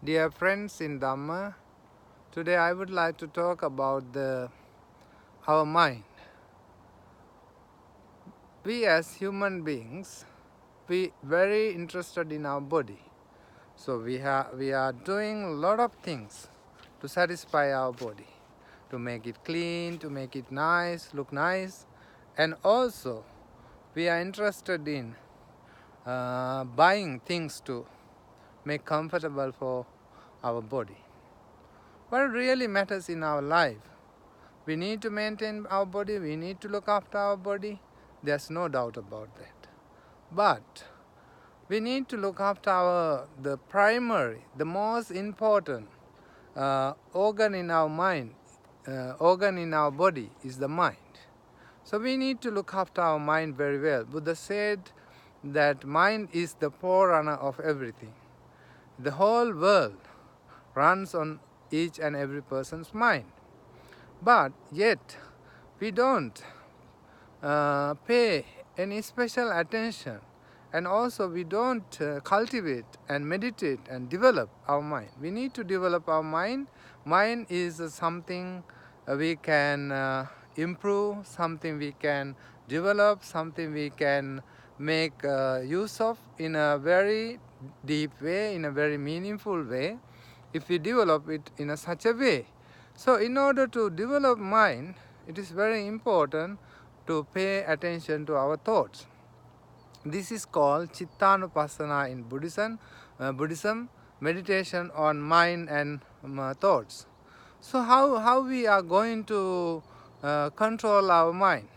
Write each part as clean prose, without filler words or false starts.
Dear friends in Dhamma, today I would like to talk about our mind. We as human beings, we very interested in our body. So we are doing a lot of things to satisfy our body, to make it clean, to make it nice, look nice, and also we are interested in buying things to make comfortable for our body. What really matters in our life? We need to maintain our body, we need to look after our body. There's no doubt about that. But we need to look after the primary, the most important organ in our mind, organ in our body is the mind. So we need to look after our mind very well. Buddha said that mind is the forerunner of everything. The whole world runs on each and every person's mind. But yet, we don't pay any special attention, and also we don't cultivate and meditate and develop our mind. We need to develop our mind. Mind is something we can improve, something we can develop, something we can make use of in a very deep way, in a very meaningful way, if we develop it in such a way. So in order to develop mind, it is very important to pay attention to our thoughts. This is called Chittanupassana in Buddhism, meditation on mind and thoughts. So how we are going to control our mind?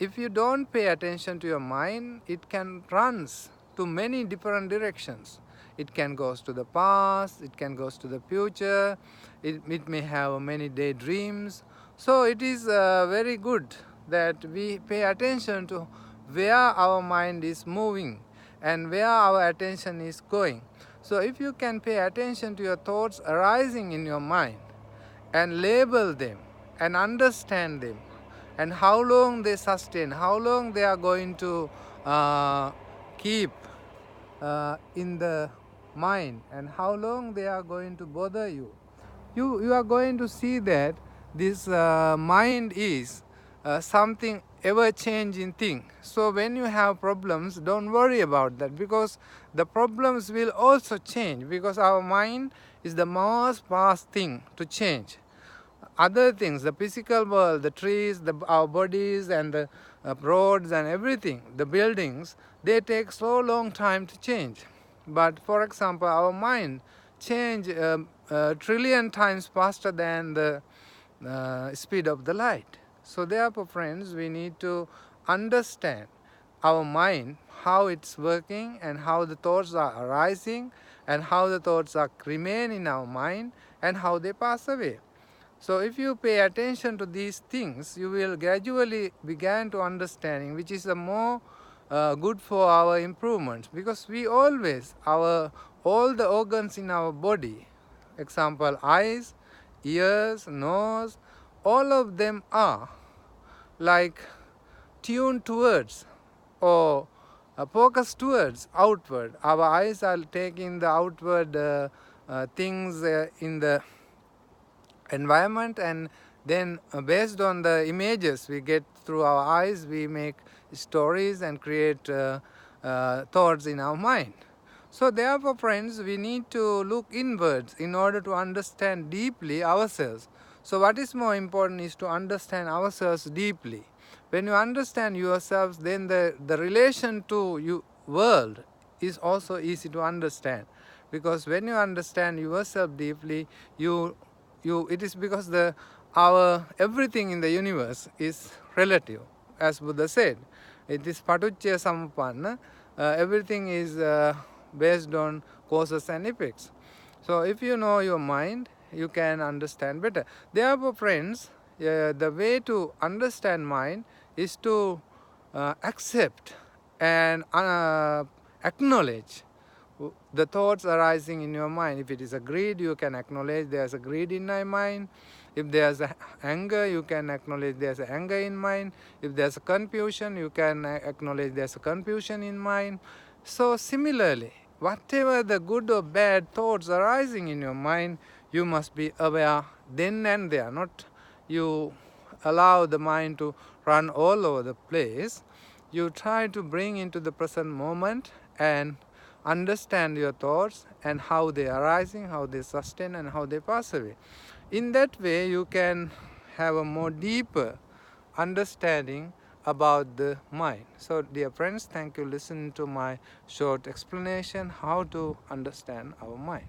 If you don't pay attention to your mind, it can run to many different directions. It can go to the past, it can go to the future, it may have many daydreams. So it is very good that we pay attention to where our mind is moving and where our attention is going. So if you can pay attention to your thoughts arising in your mind and label them and understand them, and how long they sustain, how long they are going to keep in the mind, and how long they are going to bother you, you are going to see that this mind is something ever changing thing. So when you have problems, don't worry about that, because the problems will also change, because our mind is the most fast thing to change. Other things, the physical world, the trees, our bodies, and the roads and everything, the buildings, they take so long time to change. But for example, our mind change trillion times faster than the speed of the light. So therefore, friends, we need to understand our mind, how it's working, and how the thoughts are arising, and how the thoughts are remain in our mind, and how they pass away. So if you pay attention to these things, you will gradually begin to understanding which is the more good for our improvements, because we always, all the organs in our body, example eyes, ears, nose, all of them are like tuned towards or focused towards outward. Our eyes are taking the outward things in the environment, and then based on the images we get through our eyes, we make stories and create thoughts in our mind. So therefore, friends, we need to look inwards in order to understand deeply ourselves. So what is more important is to understand ourselves deeply. When you understand yourselves, then the relation to you world is also easy to understand, because when you understand yourself deeply, it is because our everything in the universe is relative, as Buddha said. It is paticca samuppanna. Everything is based on causes and effects. So if you know your mind, you can understand better. Therefore, friends, the way to understand mind is to accept and acknowledge the thoughts arising in your mind. If it is a greed, you can acknowledge there's a greed in my mind. If there's a anger, you can acknowledge there's a anger in mind. If there's a confusion, you can acknowledge there's a confusion in mind. So similarly, whatever the good or bad thoughts arising in your mind, you must be aware then and there, not you allow the mind to run all over the place. You try to bring into the present moment and understand your thoughts and how they are arising, how they sustain, and how they pass away. In that way, you can have a more deeper understanding about the mind. So dear friends, thank you for listening to my short explanation how to understand our mind.